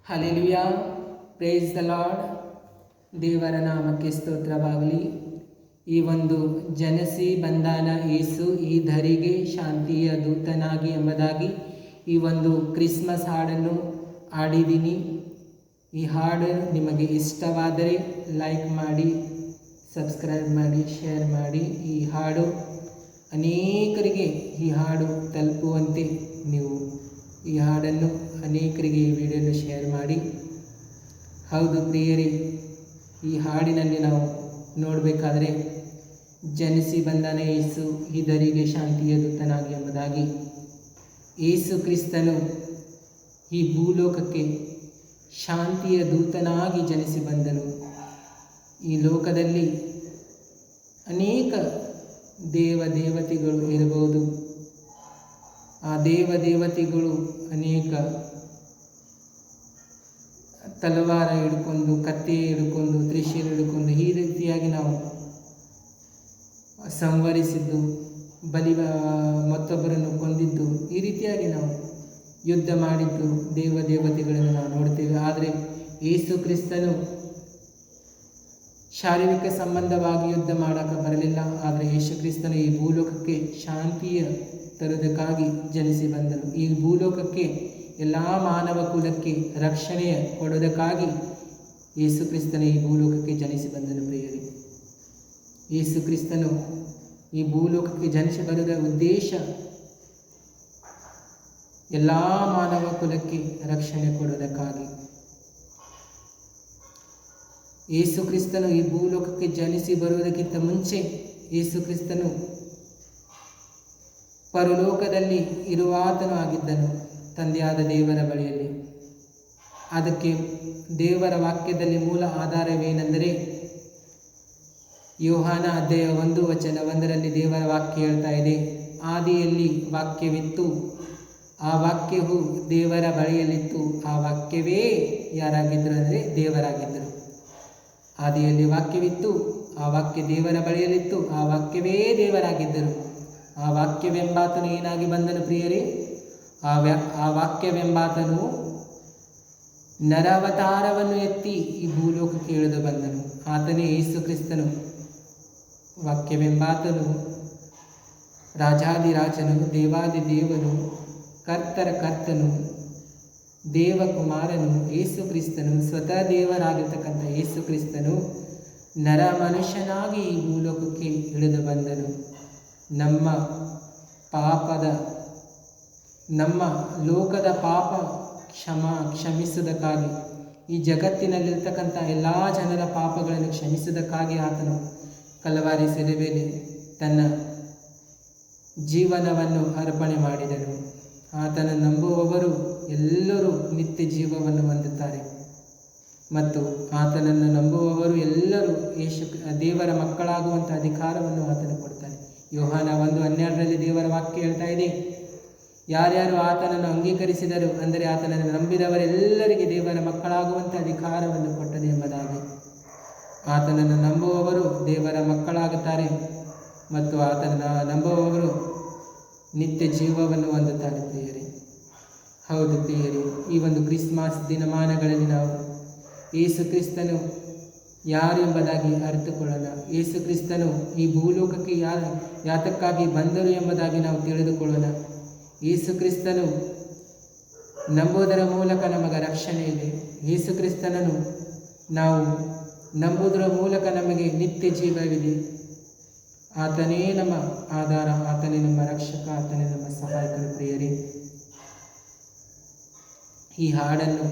Hallelujah, praise the lord. ದೇವರ ನಾಮಕ್ಕೆ ಸ್ತೋತ್ರವಾಗಲಿ. ಈ ಒಂದು ಜನಸಿ ಬಂದಾನ ಯೇಸು ಈ ಧರಿಗೆ ಶಾಂತಿಯ ದೂತನಾಗಿ ಎಂಬುದಾಗಿ ಈ ಒಂದು ಕ್ರಿಸ್ಮಸ್ ಹಾಡನ್ನು ಹಾಡಿದ್ದೀನಿ. ಈ ಹಾಡು ನಿಮಗೆ ಇಷ್ಟವಾದರೆ ಲೈಕ್ ಮಾಡಿ, ಸಬ್ಸ್ಕ್ರೈಬ್ ಮಾಡಿ, ಶೇರ್ ಮಾಡಿ. ಈ ಹಾಡು ಅನೇಕರಿಗೆ ಈ ಹಾಡು ತಲುಪುವಂತೆ ನೀವು ಈ ಹಾಡನ್ನು ಅನೇಕರಿಗೆ ಈ ವಿಡಿಯೋನ ಶೇರ್ ಮಾಡಿ. ಹೌದು ಪ್ರಿಯರೇ, ಈ ಹಾಡಿನಲ್ಲಿ ನಾವು ನೋಡಬೇಕಾದರೆ ಜನಿಸಿ ಬಂದನ ಯೇಸು ಈ ಧರಿಗೆ ಶಾಂತಿಯ ದೂತನಾಗಿ ಎಂಬುದಾಗಿ ಯೇಸು ಕ್ರಿಸ್ತನು ಈ ಭೂಲೋಕಕ್ಕೆ ಶಾಂತಿಯ ದೂತನಾಗಿ ಜನಿಸಿ ಬಂದನು. ಈ ಲೋಕದಲ್ಲಿ ಅನೇಕ ದೇವತೆಗಳು ಇರಬಹುದು. ಆ ದೇವತೆಗಳು ಅನೇಕ ತಲವಾರ ಹಿಡ್ಕೊಂಡು, ಕತ್ತೆ ಹಿಡ್ಕೊಂಡು, ತ್ರಿಶೂಲ ಹಿಡ್ಕೊಂಡು ಈ ರೀತಿಯಾಗಿ ನಾವು ಸಂವರಿಸಿದ್ದು, ಮತ್ತೊಬ್ಬರನ್ನು ಕೊಂದಿದ್ದು, ಈ ರೀತಿಯಾಗಿ ನಾವು ಯುದ್ಧ ಮಾಡಿದ್ದು ದೇವತೆಗಳನ್ನು ನಾವು ನೋಡ್ತೇವೆ. ಆದರೆ ಯೇಸು ಕ್ರಿಸ್ತನು ಶಾರೀರಿಕ ಸಂಬಂಧವಾಗಿ ಯುದ್ಧ ಮಾಡೋಕ್ಕೆ ಬರಲಿಲ್ಲ. ಆದರೆ ಯೇಸು ಕ್ರಿಸ್ತನು ಈ ಭೂಲೋಕಕ್ಕೆ ಶಾಂತಿಯ ತರುವುದಕ್ಕಾಗಿ ಜನಿಸಿ ಬಂದನು. ಈ ಭೂಲೋಕಕ್ಕೆ ಎಲ್ಲ ಮಾನವ ಕುಲಕ್ಕೆ ರಕ್ಷಣೆಯ ಕೊಡುವುದಕ್ಕಾಗಿ ಯೇಸು ಕ್ರಿಸ್ತನು ಈ ಭೂಲೋಕಕ್ಕೆ ಜನಿಸಿ ಬಂದನು. ಪ್ರಿಯರೇ, ಯೇಸು ಕ್ರಿಸ್ತನು ಈ ಭೂಲೋಕಕ್ಕೆ ಜನಿಸಿ ಬರುವುದರ ಉದ್ದೇಶ ಎಲ್ಲ ಮಾನವ ಕುಲಕ್ಕೆ ರಕ್ಷಣೆ ಕೊಡುವುದಕ್ಕಾಗಿ. ಯೇಸು ಕ್ರಿಸ್ತನು ಈ ಭೂಲೋಕಕ್ಕೆ ಜನಿಸಿ ಬರುವುದಕ್ಕಿಂತ ಮುಂಚೆ ಯೇಸು ಕ್ರಿಸ್ತನು ಪರಲೋಕದಲ್ಲಿ ಇರುವಾತನು ಆಗಿದ್ದನು, ತಂದೆಯಾದ ದೇವರ ಬಳಿಯಲ್ಲಿ. ಅದಕ್ಕೆ ದೇವರ ವಾಕ್ಯದಲ್ಲಿ ಮೂಲ ಆಧಾರವೇನೆಂದರೆ, ಯೋಹಾನ ಅಧ್ಯಾಯ 1:1 ದೇವರ ವಾಕ್ಯ ಹೇಳ್ತಾ ಇದೆ, ಆದಿಯಲ್ಲಿ ವಾಕ್ಯವಿತ್ತು, ಆ ವಾಕ್ಯವು ದೇವರ ಬಳಿಯಲ್ಲಿತ್ತು, ಆ ವಾಕ್ಯವೇ ಯಾರಾಗಿದ್ದರು ಅಂದರೆ ದೇವರಾಗಿದ್ದರು. ಆದಿಯಲ್ಲಿ ವಾಕ್ಯವಿತ್ತು, ಆ ವಾಕ್ಯ ದೇವರ ಬಳಿಯಲ್ಲಿತ್ತು, ಆ ವಾಕ್ಯವೇ ದೇವರಾಗಿದ್ದರು. ಆ ವಾಕ್ಯವೆಂಬಾತನು ಏನಾಗಿ ಬಂದನು ಪ್ರಿಯರೇ? ಆ ವಾಕ್ಯವೆಂಬಾತನು ನರಾವತಾರವನ್ನು ಎತ್ತಿ ಈ ಭೂಲೋಕಕ್ಕೆ ಇಳಿದು ಬಂದನು. ಆತನೇ ಯೇಸು ಕ್ರಿಸ್ತನು. ವಾಕ್ಯವೆಂಬಾತನು ರಾಜಾದಿರಾಜನು, ದೇವಾದಿದೇವನು, ಕರ್ತರ ಕರ್ತನು, ದೇವಕುಮಾರನು ಯೇಸು ಕ್ರಿಸ್ತನು, ಸ್ವತಃ ದೇವರಾಗಿರ್ತಕ್ಕಂಥ ಯೇಸು ಕ್ರಿಸ್ತನು ನರ ಮನುಷ್ಯನಾಗಿ ಈ ಭೂಲೋಕಕ್ಕೆ ಇಳಿದು ಬಂದನು. ನಮ್ಮ ಲೋಕದ ಪಾಪ ಕ್ಷಮಿಸುವುದಕ್ಕಾಗಿ, ಈ ಜಗತ್ತಿನಲ್ಲಿರ್ತಕ್ಕಂಥ ಎಲ್ಲ ಜನರ ಪಾಪಗಳನ್ನು ಕ್ಷಮಿಸುವುದಕ್ಕಾಗಿ ಆತನು ಕಲ್ವಾರಿ ಶಿಲುಬೆಯಲ್ಲಿ ತನ್ನ ಜೀವನವನ್ನು ಅರ್ಪಣೆ ಮಾಡಿದನು. ಆತನ ನಂಬುವವರು ಎಲ್ಲರೂ ನಿತ್ಯ ಜೀವವನ್ನು ಹೊಂದುತ್ತಾರೆ ಮತ್ತು ಆತನನ್ನು ನಂಬುವವರು ಎಲ್ಲರೂ ದೇವರ ಮಕ್ಕಳಾಗುವಂಥ ಅಧಿಕಾರವನ್ನು ಆತನು ಕೊಡ್ತಾನೆ. ಯೋಹಾನ 1:12 ದೇವರ ವಾಕ್ಯ ಹೇಳ್ತಾ ಇದೆ, ಯಾರ್ಯಾರು ಆತನನ್ನು ಅಂಗೀಕರಿಸಿದರು ಅಂದರೆ ಆತನನ್ನು ನಂಬಿದವರೆಲ್ಲರಿಗೆ ದೇವರ ಮಕ್ಕಳಾಗುವಂಥ ಅಧಿಕಾರವನ್ನು ಕೊಟ್ಟನು ಎಂಬುದಾಗಿ. ಆತನನ್ನು ನಂಬುವವರು ದೇವರ ಮಕ್ಕಳಾಗುತ್ತಾರೆ ಮತ್ತು ಆತನನ್ನು ನಂಬುವವರು ನಿತ್ಯ ಜೀವವನ್ನು ಹೊಂದುತ್ತಾರೆ. ಪ್ರಿಯರೇ, ಹೌದು ಪ್ರಿಯರೇ, ಈ ಒಂದು ಕ್ರಿಸ್ಮಸ್ ದಿನಮಾನಗಳಲ್ಲಿ ನಾವು ಯೇಸು ಕ್ರಿಸ್ತನು ಯಾರು ಎಂಬುದಾಗಿ ಅರಿತುಕೊಳ್ಳೋಣ. ಯೇಸು ಕ್ರಿಸ್ತನು ಈ ಭೂಲೋಕಕ್ಕೆ ಯಾತಕ್ಕಾಗಿ ಬಂದರು ಎಂಬುದಾಗಿ ನಾವು ತಿಳಿದುಕೊಳ್ಳೋಣ. ಯೇಸು ಕ್ರಿಸ್ತನು ನಂಬುವುದರ ಮೂಲಕ ನಮಗೆ ರಕ್ಷಣೆ ಇದೆ. ಯೇಸು ಕ್ರಿಸ್ತನನ್ನು ನಾವು ನಂಬುವುದರ ಮೂಲಕ ನಮಗೆ ನಿತ್ಯ ಜೀವವಿದೆ. ಆತನೇ ನಮ್ಮ ಆಧಾರ, ಆತನೇ ನಮ್ಮ ರಕ್ಷಕ, ಆತನೇ ನಮ್ಮ ಸಹಾಯಕರು. ಪ್ರಿಯರೇ, ಈ ಹಾಡನ್ನು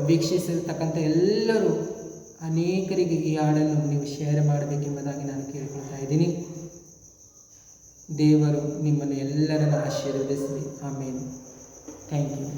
ವೀಕ್ಷಿಸಿರ್ತಕ್ಕಂಥ ಎಲ್ಲರೂ ಅನೇಕರಿಗೆ ಈ ಹಾಡನ್ನು ನೀವು ಶೇರ್ ಮಾಡಬೇಕೆಂಬುದಾಗಿ ನಾನು ಕೇಳಿಕೊಳ್ತಾ ಇದ್ದೀನಿ. ದೇವರು ನಿಮ್ಮನ್ನು ಎಲ್ಲರನ್ನು ಆಶೀರ್ವದಿಸಲಿ. ಆಮೇಲೆ ಥ್ಯಾಂಕ್ ಯು.